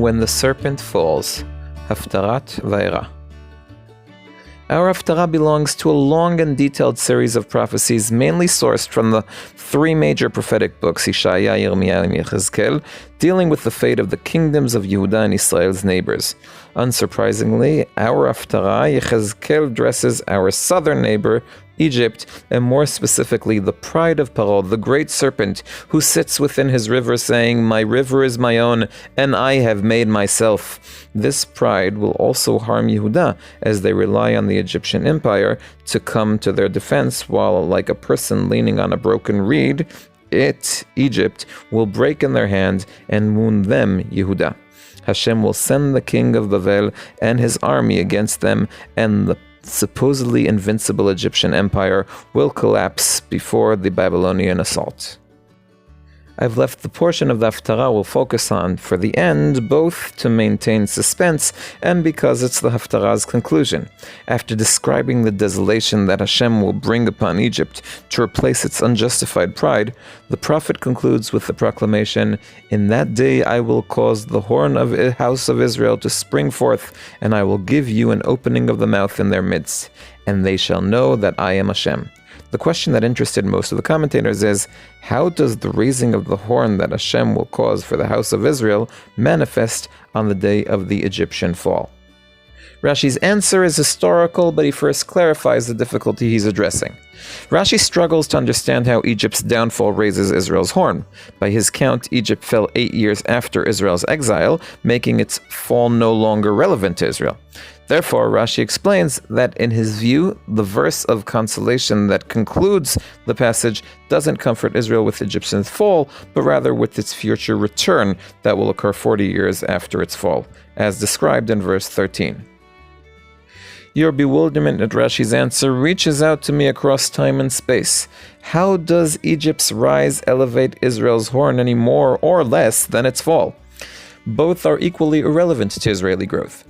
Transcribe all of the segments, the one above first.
When the Serpent Falls, Haftarat, Vayera. Our Haftarah belongs to a long and detailed series of prophecies mainly sourced from the three major prophetic books, Ishaya, Yirmiyahu, and Yechezkel, dealing with the fate of the kingdoms of Yehuda and Israel's neighbors. Unsurprisingly, our Haftarah, Yechezkel, addresses our southern neighbor, Egypt, and more specifically the pride of Paro, the great serpent, who sits within his river saying, "My river is my own, and I have made myself." This pride will also harm Yehuda, as they rely on the Egyptian empire to come to their defense, while like a person leaning on a broken reed, Egypt, will break in their hand and wound them, Yehuda. Hashem will send the king of Bavel and his army against them, and the supposedly invincible Egyptian empire will collapse before the Babylonian assault. I've left the portion of the Haftarah we'll focus on for the end, both to maintain suspense and because it's the Haftarah's conclusion. After describing the desolation that Hashem will bring upon Egypt to replace its unjustified pride, the prophet concludes with the proclamation, "In that day I will cause the horn of the house of Israel to spring forth, and I will give you an opening of the mouth in their midst, and they shall know that I am Hashem." The question that interested most of the commentators is, how does the raising of the horn that Hashem will cause for the house of Israel manifest on the day of the Egyptian fall? Rashi's answer is historical, but he first clarifies the difficulty he's addressing. Rashi struggles to understand how Egypt's downfall raises Israel's horn. By his count, Egypt fell 8 years after Israel's exile, making its fall no longer relevant to Israel. Therefore, Rashi explains that in his view, the verse of consolation that concludes the passage doesn't comfort Israel with Egypt's fall, but rather with its future return that will occur 40 years after its fall, as described in verse 13. Your bewilderment at Rashi's answer reaches out to me across time and space. How does Egypt's rise elevate Israel's horn any more or less than its fall? Both are equally irrelevant to Israeli growth.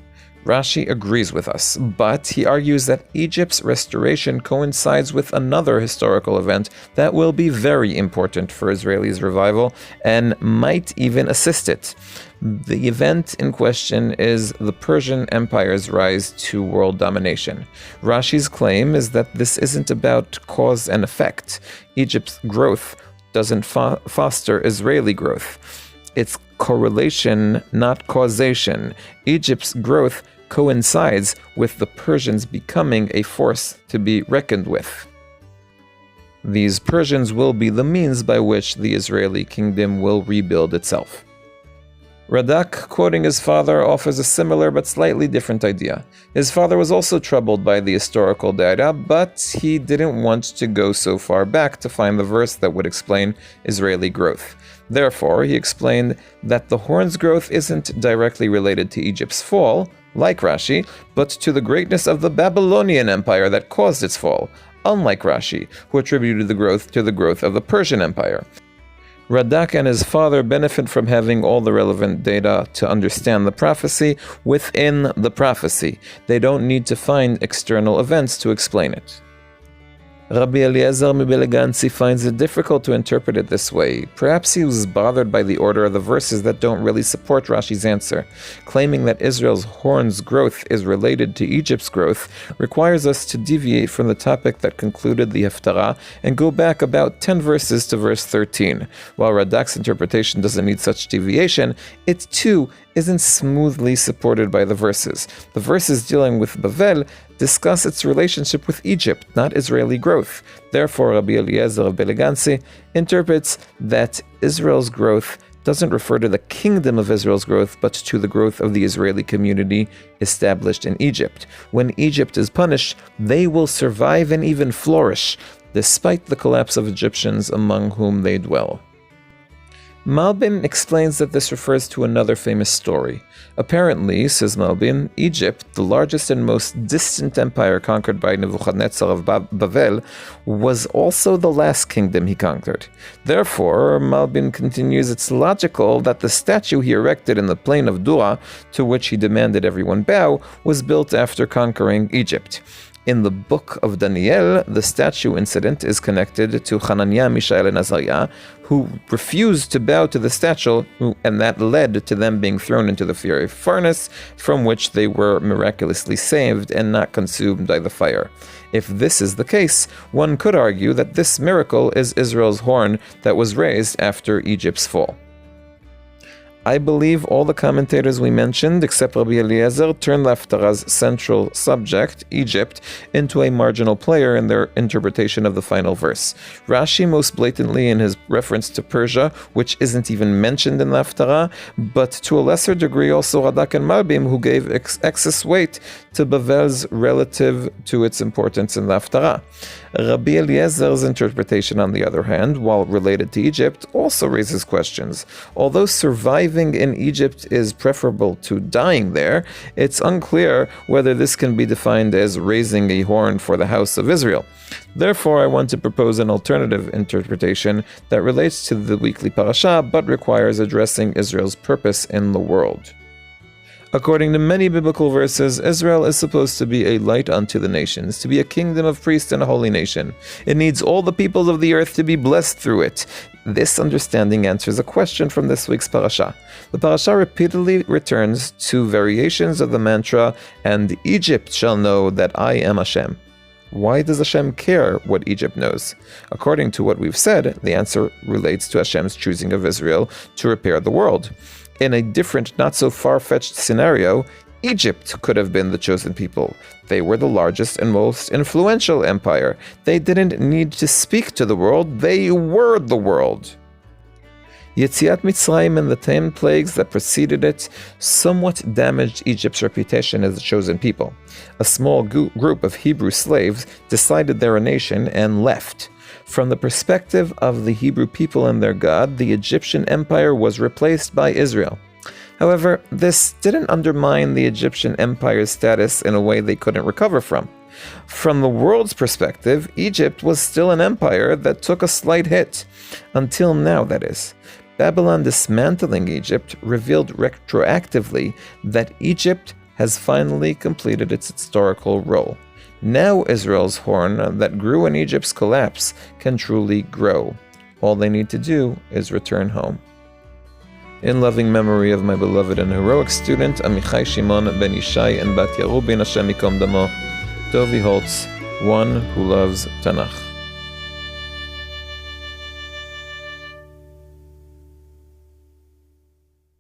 Rashi agrees with us, but he argues that Egypt's restoration coincides with another historical event that will be very important for Israel's revival and might even assist it. The event in question is the Persian Empire's rise to world domination. Rashi's claim is that this isn't about cause and effect. Egypt's growth doesn't foster Israeli growth. It's correlation, not causation. Egypt's growth coincides with the Persians becoming a force to be reckoned with. These Persians will be the means by which the Israeli kingdom will rebuild itself. Radak, quoting his father, offers a similar but slightly different idea. His father was also troubled by the historical data, but he didn't want to go so far back to find the verse that would explain Israeli growth. Therefore, he explained that the horn's growth isn't directly related to Egypt's fall, like Rashi, but to the greatness of the Babylonian Empire that caused its fall, unlike Rashi, who attributed the growth to the growth of the Persian Empire. Radak and his father benefit from having all the relevant data to understand the prophecy within the prophecy. They don't need to find external events to explain it. Rabbi Eliezer Mibeleganzi finds it difficult to interpret it this way. Perhaps he was bothered by the order of the verses that don't really support Rashi's answer. Claiming that Israel's horn's growth is related to Egypt's growth requires us to deviate from the topic that concluded the Haftarah and go back about 10 verses to verse 13. While Radak's interpretation doesn't need such deviation, it too isn't smoothly supported by the verses. The verses dealing with Bavel discuss its relationship with Egypt, not Israeli growth. Therefore, Rabbi Eliezer of Belegansi interprets that Israel's growth doesn't refer to the kingdom of Israel's growth, but to the growth of the Israeli community established in Egypt. When Egypt is punished, they will survive and even flourish, despite the collapse of Egyptians among whom they dwell. Malbim explains that this refers to another famous story. Apparently, says Malbim, Egypt, the largest and most distant empire conquered by Nebuchadnezzar of Bavel, was also the last kingdom he conquered. Therefore, Malbim continues, it's logical that the statue he erected in the plain of Dura, to which he demanded everyone bow, was built after conquering Egypt. In the book of Daniel, the statue incident is connected to Hananiah, Mishael, and Azariah, who refused to bow to the statue, and that led to them being thrown into the fiery furnace, from which they were miraculously saved and not consumed by the fire. If this is the case, one could argue that this miracle is Israel's horn that was raised after Egypt's fall. I believe all the commentators we mentioned, except Rabbi Eliezer, turned Haftarat's central subject, Egypt, into a marginal player in their interpretation of the final verse. Rashi most blatantly in his reference to Persia, which isn't even mentioned in the Haftarah, but to a lesser degree also Radak and Malbim, who gave excess weight to Bavel's relative to its importance in the Haftarah. Rabbi Eliezer's interpretation, on the other hand, while related to Egypt, also raises questions. Although surviving in Egypt is preferable to dying there, it's unclear whether this can be defined as raising a horn for the house of Israel. Therefore, I want to propose an alternative interpretation that relates to the weekly parasha, but requires addressing Israel's purpose in the world. According to many biblical verses, Israel is supposed to be a light unto the nations, to be a kingdom of priests and a holy nation. It needs all the peoples of the earth to be blessed through it. This understanding answers a question from this week's parasha. The parasha repeatedly returns to variations of the mantra, "And Egypt shall know that I am Hashem." Why does Hashem care what Egypt knows? According to what we've said, the answer relates to Hashem's choosing of Israel to repair the world. In a different, not so far-fetched scenario, Egypt could have been the chosen people. They were the largest and most influential empire. They didn't need to speak to the world, they were the world. Yetziat Mitzrayim and the 10 plagues that preceded it somewhat damaged Egypt's reputation as a chosen people. A small group of Hebrew slaves decided they're a nation and left. From the perspective of the Hebrew people and their God, the Egyptian empire was replaced by Israel. However, this didn't undermine the Egyptian empire's status in a way they couldn't recover from. From the world's perspective, Egypt was still an empire that took a slight hit. Until now, that is. Babylon dismantling Egypt revealed retroactively that Egypt has finally completed its historical role. Now Israel's horn that grew in Egypt's collapse can truly grow. All they need to do is return home. In loving memory of my beloved and heroic student, Amichai Shimon ben Ishai and Bat Yarubin Hashem Yikom Damo, Dovi Holtz, one who loves Tanakh.